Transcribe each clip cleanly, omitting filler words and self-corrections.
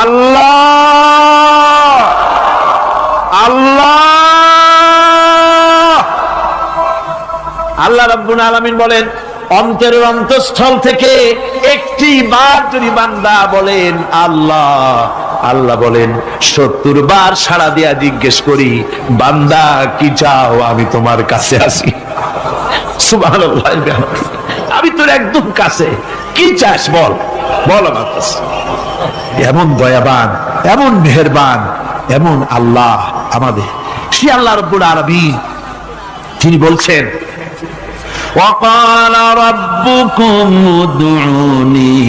আল্লাহ আল্লাহ আল্লাহ রাব্বুল আলামিন বলেন, অন্তরের অন্তঃস্থল থেকে একটি বার যদি বান্দা বলেন আল্লাহ আল্লাহ বলেন, 70 বার সাড়া দিয়া জিজ্ঞেস করি, বান্দা কি চাও, আমি তোমার কাছে আসি। সুবহানাল্লাহ, আমি তোর একদম কাছে, কি চাস বল বল আমার কাছে। এমন দয়াবান, এমন মেহেরবান, এমন আল্লাহ আমাদের। সে আল্লাহ রাব্বুল আলামিন তিনি বলছেন, وقال ربكم ادعوني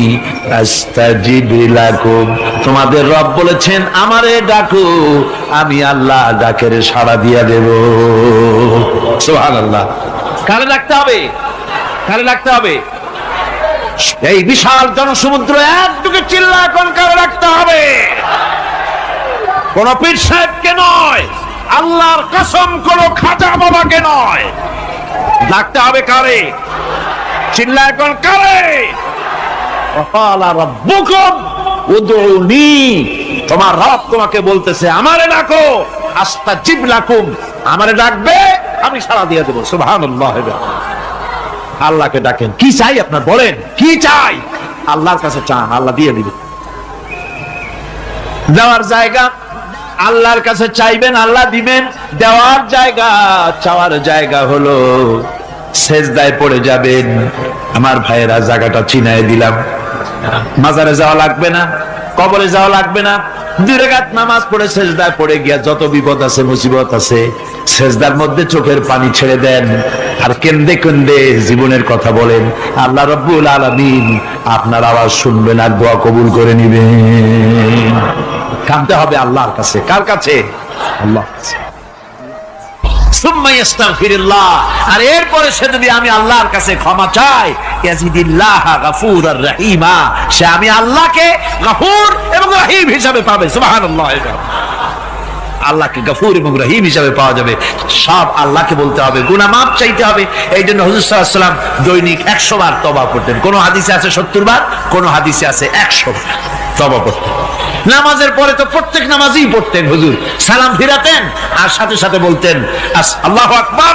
استجب لكم, তোমাদের রব বলেছেন আমারে ডাকো, আমি আল্লাহ ডাকের সাড়া দিয়া দেব। সুবহানাল্লাহ। কারে ডাকতে হবে? কারে ডাকতে হবে? এই বিশাল জনসমুদ্র একদিকে চিল্লা কোন কারে ডাকতে হবে? কোন পীর সাহেবকে নয়, আল্লাহর কসম কোন খাজা বাবাকে নয়, ডাকতে হবে কারে? চিল্লায় কোন কারে? ওয়াকালা রাব্বুকুম উদউনি, তোমার রব তোমাকে বলতেছে আমারে ডাকো, আস্তাজিব লাকুম, আমারে ডাকবে আমি সাড়া দিয়ে দেব। সুবহানাল্লাহ। আল্লাহকে ডাকেন, কি চাই আপনার বলেন, কি চাই? আল্লাহর কাছে চান, আল্লাহ দিয়ে দিবেন। দেওয়ার জায়গা আল্লাহর কাছে চাইবেন, আল্লাহ দিবেন। দেওয়ার জায়গা, চাওয়ার জায়গা হলো সেজদায় পড়ে যাবেন। আমার ভাইয়েরা, জায়গাটা চিনায় দিলাম। মাজারে যাওয়া লাগবে না, কবরে যাওয়া লাগবে না, 2 রাকাত নামাজ পড়ে সেজদায় পড়ে গিয়া যত বিপদ আছে মুসিবত আছে সেজদার মধ্যে চোখের পানি ছেড়ে দেন, আর কেন্দে কেন্দে জীবনের কথা বলেন। আল্লাহ রাব্বুল আলামিন আপনার আওয়াজ শুনবেন আর দোয়া কবুল করে নিবেন। কাঁদতে হবে আল্লাহর কাছে। কার কাছে? আল্লাহর কাছে। সুম্মা ইস্তাগফিরুল্লাহ, আর এরপরে সে যদি আমি আল্লাহর কাছে ক্ষমা চাই, ইয়াজিদিল্লাহ গফুরার রহিমা, সে আমি আল্লাহকে গফুর এবং রহিম হিসাবে পাবে। সুবহানাল্লাহ। আল্লাহকে গফুর এবং রহিম হিসাবে পাওয়া যাবে। সব আল্লাহকে বলতে হবে, গুনাহ মাফ চাইতে হবে। এই জন্য হুজুর সাল্লাল্লাহু আলাইহি ওয়াসাল্লাম দৈনিক 100 বার তওবা করতেন। কোন হাদিসে আছে 70 বার, কোন হাদিসে আছে 100 বার তওবা করতেন। নামাজের পরে তো প্রত্যেক নামাজই পড়তেন হুজুর, সালাম ফিরাতেন আর সাথে সাথে বলতেন আল্লাহু আকবার,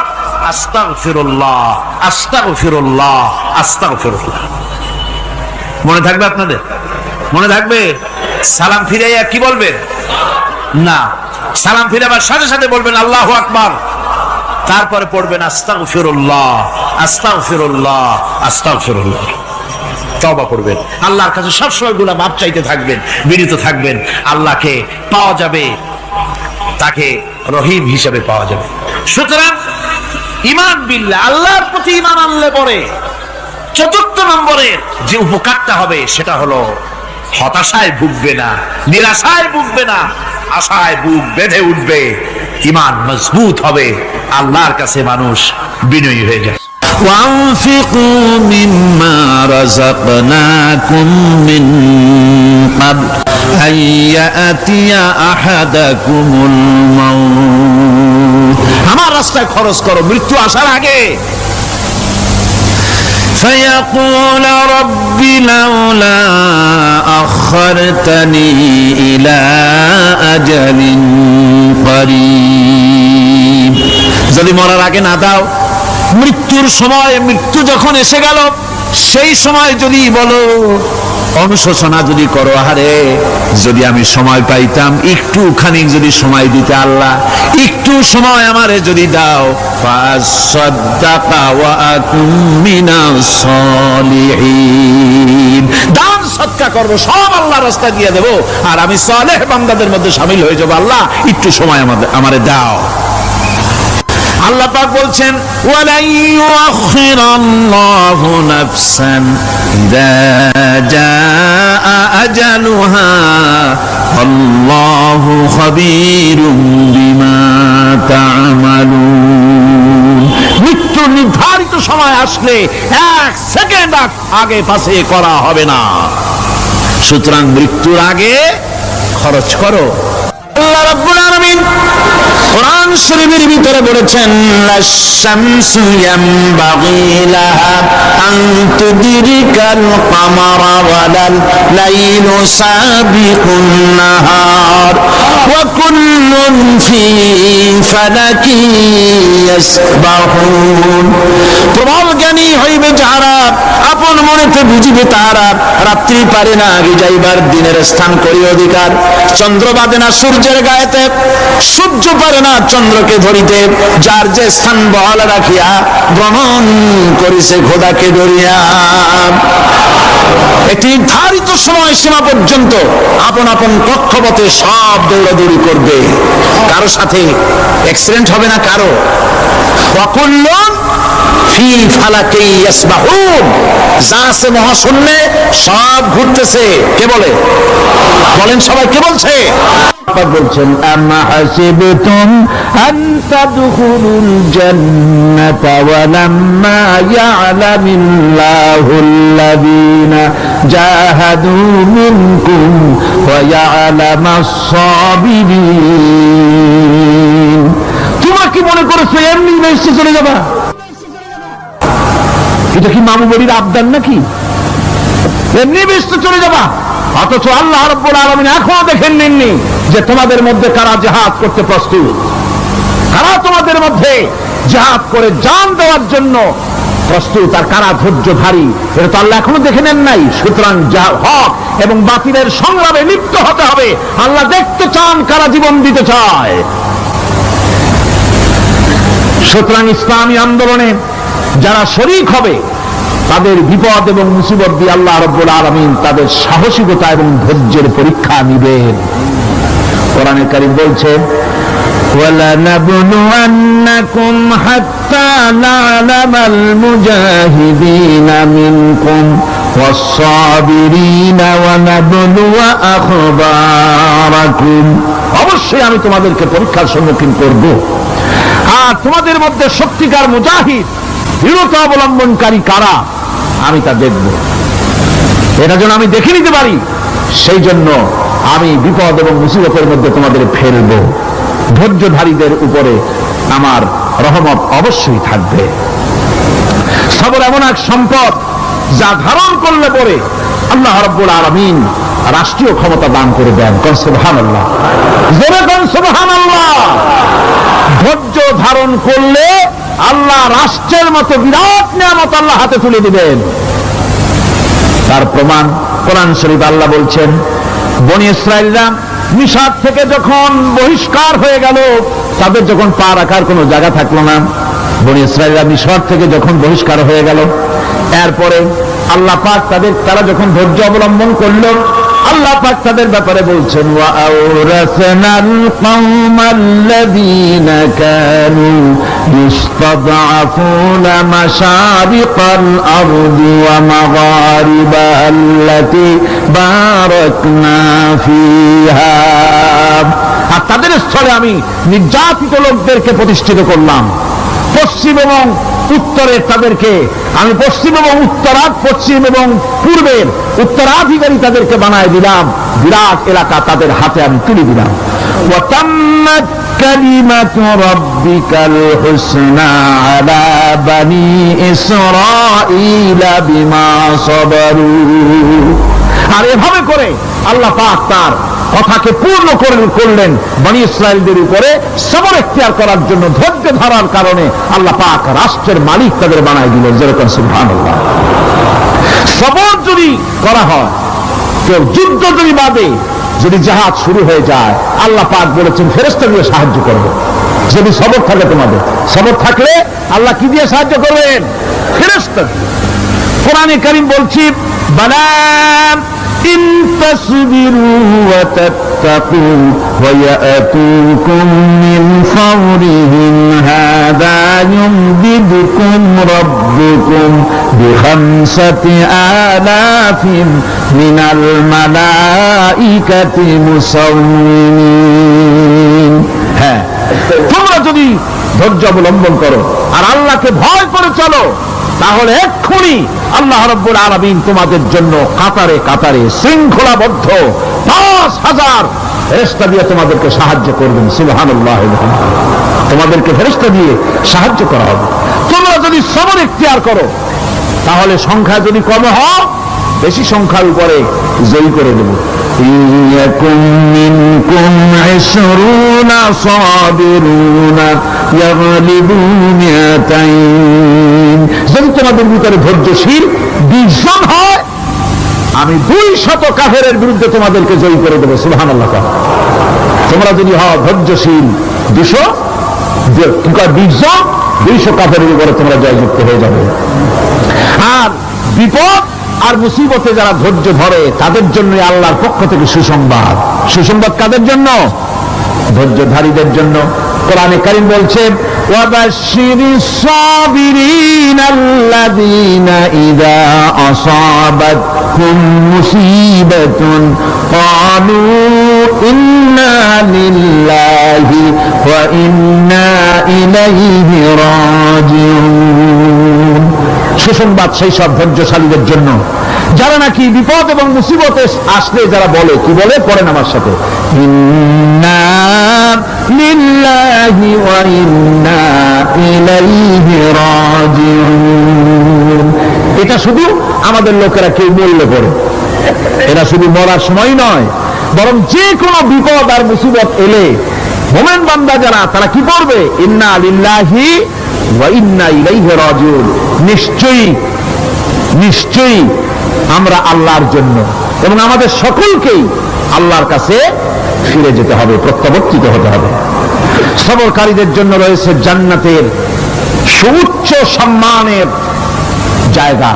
আস্তাগফিরুল্লাহ আস্তাগফিরুল্লাহ আস্তাগফিরুল্লাহ। মনে থাকবে আপনাদের? মনে থাকবে? সালাম ফিরাইয়া কি বলবেন? না, সালাম ফিরাবার সাথে সাথে বলবেন আল্লাহু আকবার, তারপরে পড়বেন আস্তাগফিরুল্লাহ আস্তাগফিরুল্লাহ আস্তাগফিরুল্লাহ। তওবা করবেন, আল্লাহর কাছে সবসময় গুনাহ মাফ চাইতে থাকবেন, বিনীত থাকবেন। আল্লাহকে পাওয়া যাবে, তাকে রহিম হিসেবে পাওয়া যাবে। সুতরাং ঈমান বিল্লাহ, আল্লাহর প্রতি ঈমান আনলে পরে 4 নম্বরের যে উপকারটা হবে সেটা হলো হতাশায় ভুগবে না, নিরাশায় ভুগবে না, আশায় বুক বেঁধে উঠবে, ঈমান মজবুত হবে, আল্লাহর কাছে মানুষ বিনয়ী হয়ে যায়। وأنفقوا مما رزقناكم من قبل أن يأتي أحدكم الموت, আমার রাস্তায় খরচ করো মৃত্যু আসার আগে। فيقول رب لولا أخرتني إلى أجل قريب, যদি মরার আগে না দাও, মৃত্যুর সময়, মৃত্যু যখন এসে গেল সেই সময় যদি বলো, অনুশোচনা যদি করো, আরে যদি আমি সময় পাইতাম, একটুখানি যদি সময় দিতে আল্লাহ, একটু সময় আমারে যদি দাও, ফাসাদদাকা ওয়া আকুম মিনাস সালিহিন, দান সদকা করব, সব আল্লাহর রাস্তায় দিয়ে দেব, আর আমি সালেহ বান্দাদের মধ্যে শামিল হয়ে যাব। আল্লাহ একটু সময় আমারে দাও। আল্লাহ পাক বলছেন, ওয়ালা ইউআখিরাল্লাহু নাফসান ইযা জাআ আজালুহা আল্লাহু খাবীরুম বিমা তা'মালুন, মৃত্যু নির্ধারিত সময় আসলে 1 সেকেন্ড আগে পাশে করা হবে না। সুতরাং মৃত্যুর আগে খরচ করো। আল্লাহ রাব্বুল আলামিন কোরআন শরীফের ভিতরে বলেছেন লাশ-শামসু ইয়ামবাগি লাহা আন তুদরিকাল কামারা ওয়ালাল লাইলু সাবিকুন নাহার ওয়া কুল্লুন ফি ফালাকি ইয়াসবাহুন। প্রবল জ্ঞানী হইবে যাহারা, আপন মনেতে বুঝিবে তাহারা, রাত্রি পারে না আগে যাইবার, দিনের স্থান করি অধিকার। চন্দ্র বাঁধে না সূর্যের গায়েতে, সূর্য পারে না চন্দ্রকে ধরিতে, যার যে স্থান বহাল রাখিয়া ভ্রমণ করিছে খোদাকে ধরিয়া। একটি নির্ধারিত সময় সীমা পর্যন্ত আপন আপন কক্ষপথে সব দৌড়াদৌড়ি করবে, কারো সাথে অ্যাক্সিডেন্ট হবে না কারো। ওয়াকুল্লুন ফি ফালাকি ইয়াসবাহুন, যা আছে মহাশূন্যে সব ঘুরতেছে। কে বলে? বলেন সবাই, কে বলছে? বলছেন আম্মা হাসিবতুম আন তাদখুলুল জান্নাতা ওয়া লাম্মা ইয়ালামিল্লাহুল্লাযীনা জাহাদু মিনকুম ওয়া ইয়ালামাস সাবিরিন। তোমরা কি মনে করেছো এমনি বেহেশতে চলে যাবা? এটা কি মামু বাড়ির আবদার নাকি? এমনি বেহেশতে চলে যাবা? অথচ আল্লাহ রাব্বুল আলামিন এখনো দেখেন নেননি যে তোমাদের মধ্যে কারা জিহাদ করতে প্রস্তুত, কারা তোমাদের মধ্যে জিহাদ করে জান দেওয়ার জন্য প্রস্তুত, আর কারা ধৈর্যধারী, এটা তো আল্লাহ এখনো দেখে নেন নাই। সুতরাং হক এবং বাতিলের সংগ্রামে লিপ্ত হতে হবে। আল্লাহ দেখতে চান কারা জীবন দিতে চায়। সুতরাং ইসলামী আন্দোলনে যারা শরীক হবে তাদের বিপদ এবং মুসিবত দিয়ে আল্লাহ রাব্বুল আলামিন তাদের সাহসিকতা এবং ধৈর্যের পরীক্ষা নিবেন। কোরআনে কারীম বলছে ওয়ালানাবলুওয়ান্নাকুম হাত্তা না'লামাল মুজাহিদিনা মিনকুম ওয়াস-সাবিরিনা ওয়া নাবলুওয়া আখবারাকুম। অবশ্যই আমি তোমাদেরকে পরীক্ষার সম্মুখীন করব, আর তোমাদের মধ্যে সত্যিকার মুজাহিদ, দৃঢ়তা অবলম্বনকারী কারা আমি তা দেখব। এটা যেন আমি দেখে নিতে পারি, সেই জন্য আমি বিপদ এবং মুসিবতের মধ্যে তোমাদের ফেলব। ধৈর্যধারীদের উপরে আমার রহমত অবশ্যই থাকবে। সবর এমন এক সম্পদ যা ধারণ করলে পরে আল্লাহ রাব্বুল আলামিন রাষ্ট্রীয় ক্ষমতা দান করে দেন। কোন সুবহানাল্লাহ, জোরে কোন সুবহানাল্লাহ। ধৈর্য ধারণ করলে আল্লাহ রাষ্ট্রের মতো বিরাট নিয়ামত আল্লাহ হাতে তুলে দিবেন। তার প্রমাণ কোরআন শরীফ আল্লাহ বলছেন, বনী ইসরাঈলরা মিশর থেকে যখন বহিষ্কার হয়ে গেল, তাদের যখন পা রাখার কোনো জায়গা থাকলো না, বনী ইসরাঈলরা মিশর থেকে যখন বহিষ্কার হয়ে গেল, এরপরে আল্লাহ পাক তারা যখন ধৈর্য অবলম্বন করলো, আল্লাহ পাক তাদের ব্যাপারে বলছেন ওয়া আওরাসনাল কওমাল্লাযীনা কানু ইসতাদআফুনা মাশারিকাল আরদি ওয়া মাগারিবাহা আল্লাতী বারাকনা ফিহা। আর তাদের স্থলে আমি নির্যাতিত লোকদেরকে প্রতিষ্ঠিত করলাম। পশ্চিম এবং উত্তরের তাদেরকে আমি পশ্চিম এবং পশ্চিম এবং পূর্বের উত্তরাধিকারী তাদেরকে বানায় দিলাম। বিরাট এলাকা তাদের হাতে আমি তুলে দিলাম। ওয়া তাম্মাত কালিমাতু রাব্বিকাল হুসনা আলা বানি ইসরাঈলা বিমা সাবারু। আর এভাবে করে আল্লাহ পাক তার কথাকে পূর্ণ করলেন বনী ইসরাঈলদের উপরে সবর এখতিয়ার করার জন্য। ধৈর্য ধরার কারণে আল্লাহ পাক রাষ্ট্রের মালিক তাদের বানায় দিলেন। যেরকম সুবহানাল্লাহ। সবর যদি করা হয়, কেউ যুদ্ধ যদি বাদে যদি জাহাজ শুরু হয়ে যায়, আল্লাহ পাক বলেছেন ফেরেশতা দিয়ে সাহায্য করবে। যদি সবর থাকে, তোমাদের সবর থাকলে আল্লাহ কি দিয়ে সাহায্য করবেন? ফেরেশতা। কোরআনে কারীম বলছি বালা ইন তাসবিরু ওয়া তাত্তাকু ওয়া ইয়াতুকুম মিন ফাওরিহিম হাদা ইউমদিদকুম রাব্বুকুম বিখামসাতি আলাফিন মিনাল মালাইকাতি মুসাওমিমিন। হ্যাঁ, তোমরা যদি ধৈর্য অবলম্বন করো আর আল্লাহকে ভয় করে চলো, তাহলে এক্ষুনি আল্লাহ রাব্বুল আলামিন তোমাদের জন্য কাতারে কাতারে শৃঙ্খলাবদ্ধ ৫,০০০ ফেরেশতা দিয়ে তোমাদেরকে সাহায্য করবেন। সুবহানাল্লাহ, তোমাদেরকে ফেরেশতা দিয়ে সাহায্য করা হবে। তোমরা যদি সবর ইখতিয়ার করো তাহলে সংখ্যা যদি কম হয় বেশি সংখ্যার উপরে জয়ী করে দেব। ইয়াকুম মিনকুম 20 সাবিরুনা ইয়াগলিবু মিয়াতাইন, যদি তোমাদের ভিতরে ধৈর্যশীল 20 জন হয় আমি 200 কাফেরের বিরুদ্ধে তোমাদেরকে জয়ী করে দেবো। সুবহানাল্লাহ। তোমরা যদি হও ধৈর্যশীল 20 জন 200 কাফেরের উপরে তোমরা জয়যুক্ত হয়ে যাবে। আর বিপদ আর মুসিবতে যারা ধৈর্য ধরে তাদের জন্য আল্লাহর পক্ষ থেকে সুসংবাদ। সুসংবাদ কাদের জন্য? ধৈর্যধারীদের জন্য। কোরআনে কারীম বলছে ওয়াবাশশিরিস সাবিরিন আল্লাযীনা ইযা আসাবাতহুম মুসিবাতুন ক্বালু ইন্না লিল্লাহি ওয়া ইন্না ইলাইহি রাজিউন। সুসংবাদ সেই সব ধৈর্যশালীদের জন্য যারা নাকি বিপদ এবং মুসিবতে আসলে যারা বলে, কি বলে? পড়েন আমার সাথে, ইন্না লিল্লাহি ওয়া ইন্না ইলাইহি রাজিউন। এটা শুধু আমাদের লোকেরা কেউ বললে পড়ে, এরা শুধু মরার সময় নয়, বরং যে কোনো বিপদ আর মুসিবত এলে মুমিন বান্দা যারা তারা কি করবে? ইন্না লিল্লাহি ওয়া ইন্না ইলাইহি রাজিউন। নিশ্চয়ই নিশ্চয়ই আমরা আল্লাহর জন্য এবং আমাদের সকলকেই আল্লাহর কাছে ফিরে যেতে হবে, প্রত্যাবর্তিত হতে হবে। সবরকারীদের জন্য রয়েছে জান্নাতের সুউচ্চ সম্মানের জায়গা।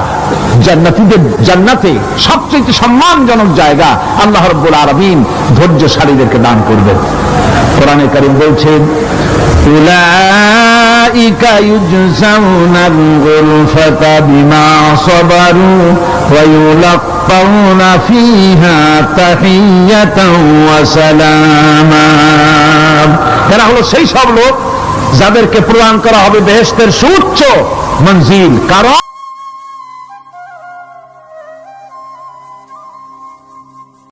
জান্নাতে সবচেয়ে সম্মানজনক জায়গা আল্লাহ রাব্বুল আলামিন ধৈর্যশালীদেরকে দান করবেন। কোরআনে কারীম বলছেন উলাইকা ইউজজাউনাল গুরফাতা বিমা সাবারু ওয়া ইউলাক্কাউনা ফিহা তাহিয়াতাও ওয়া সালামা। এরা হলো সেই সব লোক যাদেরকে প্রদান করা হবে বেহেশতের সুউচ্চ মঞ্জিল। কারণ